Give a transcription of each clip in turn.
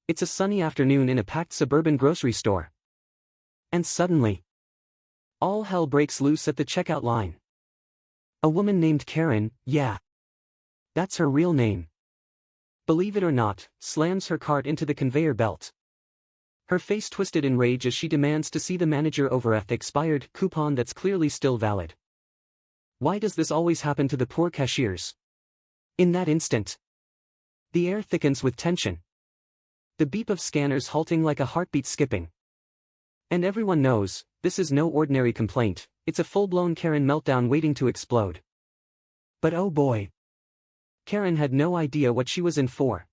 It's a sunny afternoon in a packed suburban grocery store. And suddenly, all hell breaks loose at the checkout line. A woman named Karen, yeah. That's her real name. Believe it or not, slams her cart into the conveyor belt. Her face twisted in rage as she demands to see the manager over an expired coupon that's clearly still valid. Why does this always happen to the poor cashiers? In that instant, the air thickens with tension. The beep of scanners halting like a heartbeat skipping. And everyone knows, this is no ordinary complaint, it's a full-blown Karen meltdown waiting to explode. But oh boy. Karen had no idea what she was in for.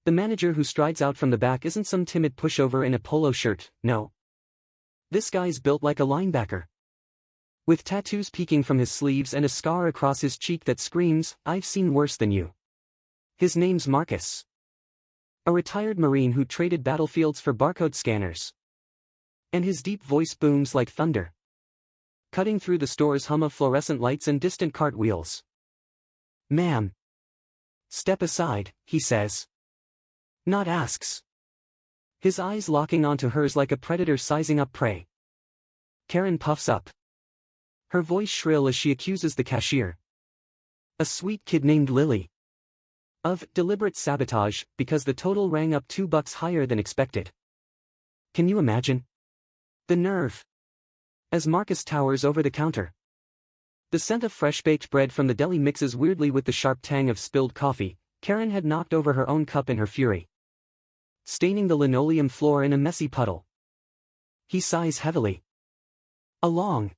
The manager who strides out from the back isn't some timid pushover in a polo shirt, no. This guy's built like a linebacker. With tattoos peeking from his sleeves and a scar across his cheek that screams, "I've seen worse than you." His name's Marcus. A retired Marine who traded battlefields for barcode scanners. And his deep voice booms like thunder, cutting through the store's hum of fluorescent lights and distant cartwheels. "Ma'am. Step aside," he says. Not asks. His eyes locking onto hers like a predator sizing up prey. Karen puffs up. Her voice shrill as she accuses the cashier, a sweet kid named Lily, of deliberate sabotage because the total rang up $2 higher than expected. Can you imagine? The nerve. As Marcus towers over the counter. The scent of fresh-baked bread from the deli mixes weirdly with the sharp tang of spilled coffee. Karen had knocked over her own cup in her fury, staining the linoleum floor in a messy puddle. He sighs heavily. A long,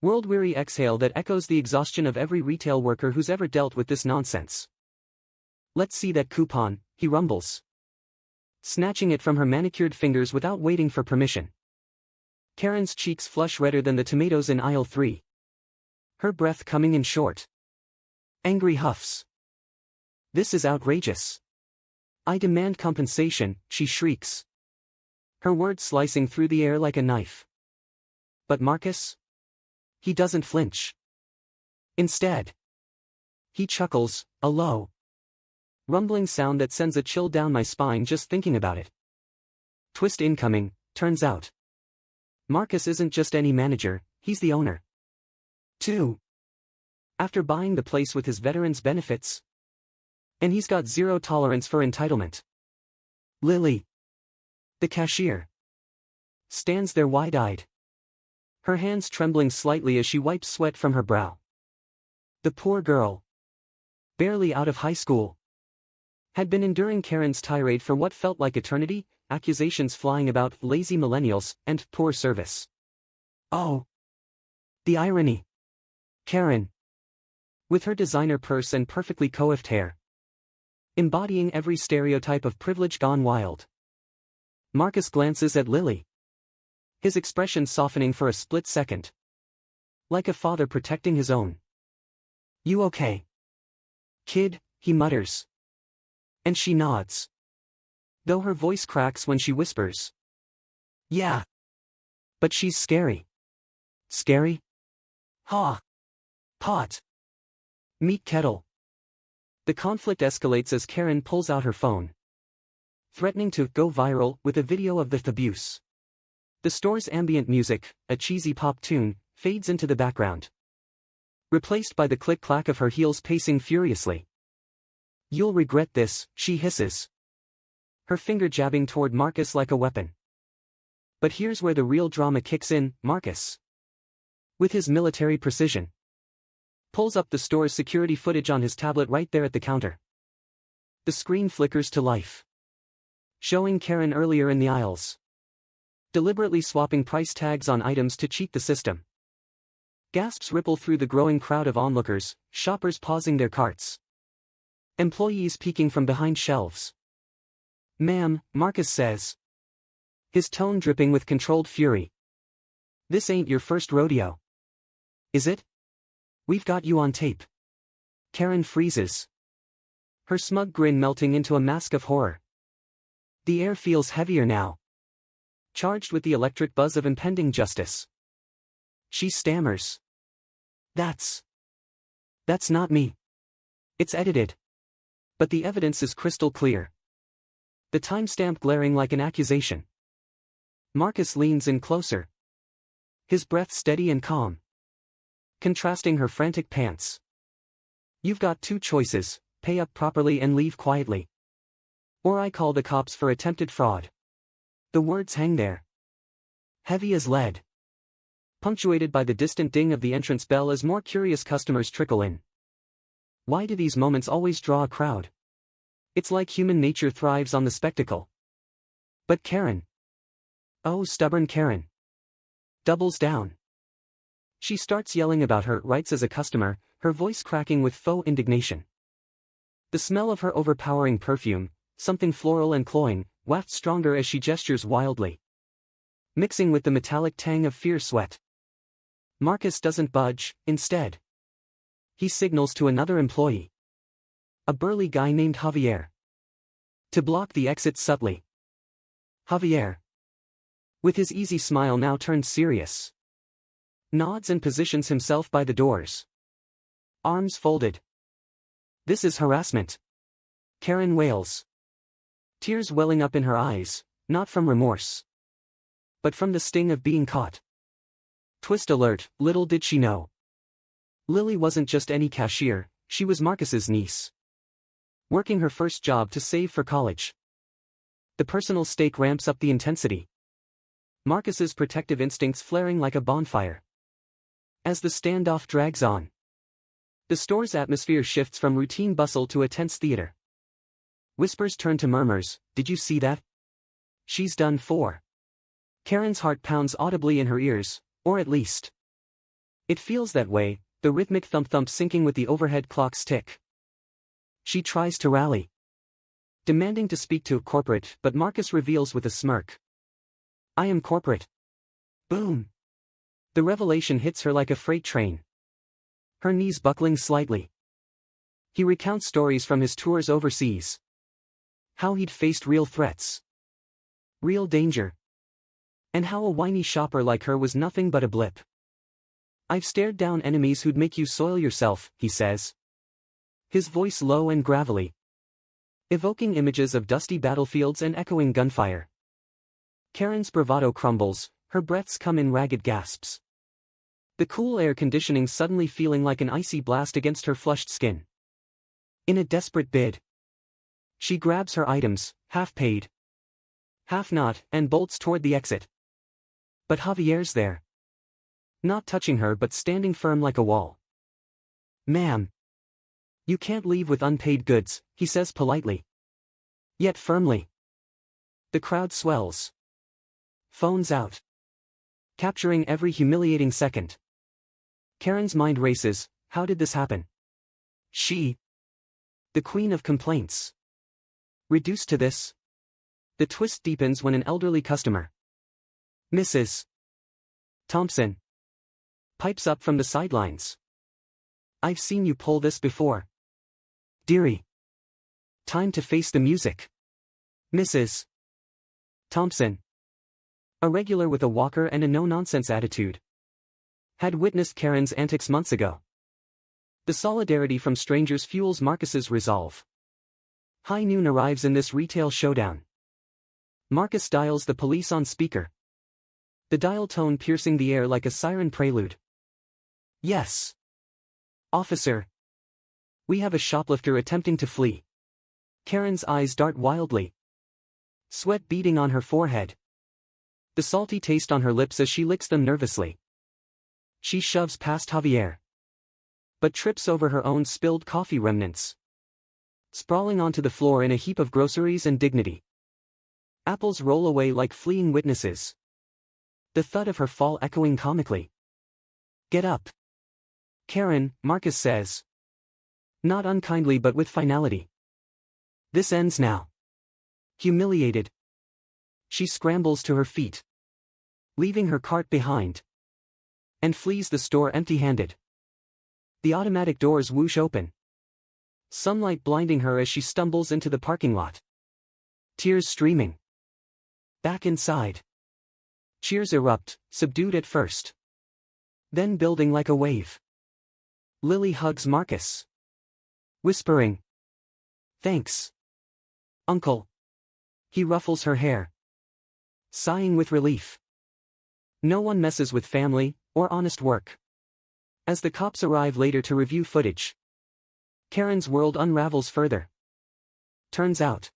world-weary exhale that echoes the exhaustion of every retail worker who's ever dealt with this nonsense. "Let's see that coupon," he rumbles, snatching it from her manicured fingers without waiting for permission. Karen's cheeks flush redder than the tomatoes in aisle 3. Her breath coming in short, angry huffs. "This is outrageous. I demand compensation," she shrieks, her words slicing through the air like a knife. But Marcus? He doesn't flinch. Instead, he chuckles, a low, rumbling sound that sends a chill down my spine just thinking about it. Twist incoming, turns out. Marcus isn't just any manager, he's the owner. 2. After buying the place with his veterans' benefits. And he's got zero tolerance for entitlement. Lily, the cashier, stands there wide-eyed, her hands trembling slightly as she wipes sweat from her brow. The poor girl, barely out of high school, had been enduring Karen's tirade for what felt like eternity, accusations flying about lazy millennials and poor service. Oh, the irony. Karen, with her designer purse and perfectly coiffed hair, embodying every stereotype of privilege gone wild. Marcus glances at Lily, his expression softening for a split second, like a father protecting his own. "You okay, kid?" he mutters. And she nods, though her voice cracks when she whispers, "Yeah. But she's scary." "Scary? Ha! Pot. Meet kettle." The conflict escalates as Karen pulls out her phone, threatening to go viral with a video of the abuse. The store's ambient music, a cheesy pop tune, fades into the background, replaced by the click-clack of her heels pacing furiously. "You'll regret this," she hisses, her finger jabbing toward Marcus like a weapon. But here's where the real drama kicks in. Marcus, with his military precision, pulls up the store's security footage on his tablet right there at the counter. The screen flickers to life, showing Karen earlier in the aisles, deliberately swapping price tags on items to cheat the system. Gasps ripple through the growing crowd of onlookers, shoppers pausing their carts, employees peeking from behind shelves. "Ma'am," Marcus says, his tone dripping with controlled fury. "This ain't your first rodeo. Is it? We've got you on tape." Karen freezes, her smug grin melting into a mask of horror. The air feels heavier now, charged with the electric buzz of impending justice. She stammers, That's not me. It's edited. But the evidence is crystal clear. the timestamp glaring like an accusation. Marcus leans in closer, his breath steady and calm, contrasting her frantic pants. You've got two choices, pay up properly and leave quietly. Or I call the cops for attempted fraud. The words hang there, heavy as lead, punctuated by the distant ding of the entrance bell as more curious customers trickle in. Why do these moments always draw a crowd? It's like human nature thrives on the spectacle. But Karen, oh stubborn Karen, doubles down. She starts yelling about her rights as a customer, her voice cracking with faux indignation. The smell of her overpowering perfume, something floral and cloying, wafts stronger as she gestures wildly, mixing with the metallic tang of fierce sweat. Marcus doesn't budge, instead. He signals to another employee, a burly guy named Javier, to block the exit subtly. Javier, with his easy smile now turned serious, nods and positions himself by the doors, arms folded. This is harassment, Karen wails, tears welling up in her eyes, not from remorse, but from the sting of being caught. Twist alert, little did she know. Lily wasn't just any cashier, she was Marcus's niece, working her first job to save for college. The personal stake ramps up the intensity, Marcus's protective instincts flaring like a bonfire. As the standoff drags on, the store's atmosphere shifts from routine bustle to a tense theater. Whispers turn to murmurs, did you see that? She's done for. Karen's heart pounds audibly in her ears, or at least, it feels that way, the rhythmic thump-thump syncing with the overhead clock's tick. She tries to rally, demanding to speak to corporate, but Marcus reveals with a smirk, I am corporate. Boom. The revelation hits her like a freight train, her knees buckling slightly. He recounts stories from his tours overseas, how he'd faced real threats, real danger, and how a whiny shopper like her was nothing but a blip. I've stared down enemies who'd make you soil yourself, he says, his voice low and gravelly, evoking images of dusty battlefields and echoing gunfire. Karen's bravado crumbles, her breaths come in ragged gasps, the cool air conditioning suddenly feeling like an icy blast against her flushed skin. In a desperate bid, she grabs her items, half paid, half not, and bolts toward the exit. But Javier's there, not touching her but standing firm like a wall. Ma'am, you can't leave with unpaid goods, he says politely, yet firmly. The crowd swells, phones out, capturing every humiliating second. Karen's mind races, how did this happen? She, the queen of complaints, reduced to this? The twist deepens when an elderly customer, Mrs. Thompson, pipes up from the sidelines. I've seen you pull this before. Dearie. Time to face the music. Mrs. Thompson, a regular with a walker and a no-nonsense attitude, had witnessed Karen's antics months ago. The solidarity from strangers fuels Marcus's resolve. High noon arrives in this retail showdown. Marcus dials the police on speaker, the dial tone piercing the air like a siren prelude. Yes. Officer. We have a shoplifter attempting to flee. Karen's eyes dart wildly, sweat beading on her forehead, the salty taste on her lips as she licks them nervously. She shoves past Javier, but trips over her own spilled coffee remnants, sprawling onto the floor in a heap of groceries and dignity. Apples roll away like fleeing witnesses, the thud of her fall echoing comically. Get up, Karen, Marcus says, not unkindly but with finality. This ends now. Humiliated, she scrambles to her feet, leaving her cart behind, and flees the store empty-handed. The automatic doors whoosh open, sunlight blinding her as she stumbles into the parking lot, tears streaming. Back inside, cheers erupt, subdued at first, then building like a wave. Lily hugs Marcus, whispering, "Thanks, Uncle." He ruffles her hair, sighing with relief. No one messes with family or honest work. As the cops arrive later to review footage, Karen's world unravels further. Turns out,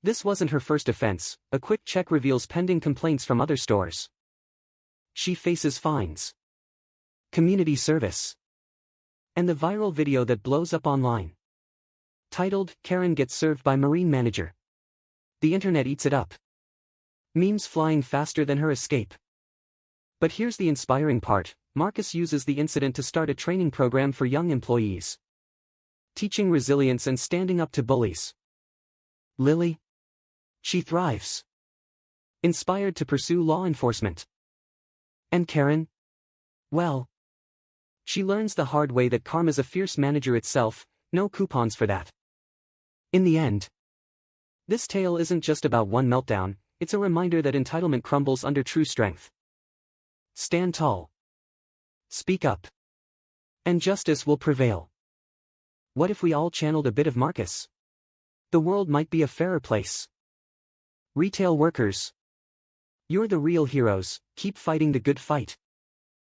this wasn't her first offense. A quick check reveals pending complaints from other stores. She faces fines, community service, and the viral video that blows up online. Titled, "Karen Gets Served by Marine Manager." The internet eats it up. Memes flying faster than her escape. But here's the inspiring part. Marcus uses the incident to start a training program for young employees, teaching resilience and standing up to bullies. Lily? She thrives, inspired to pursue law enforcement. And Karen? Well, she learns the hard way that karma's a fierce manager itself, no coupons for that. In the end, this tale isn't just about one meltdown, it's a reminder that entitlement crumbles under true strength. Stand tall. Speak up. And justice will prevail. What if we all channeled a bit of Marcus? The world might be a fairer place. Retail workers, you're the real heroes, keep fighting the good fight.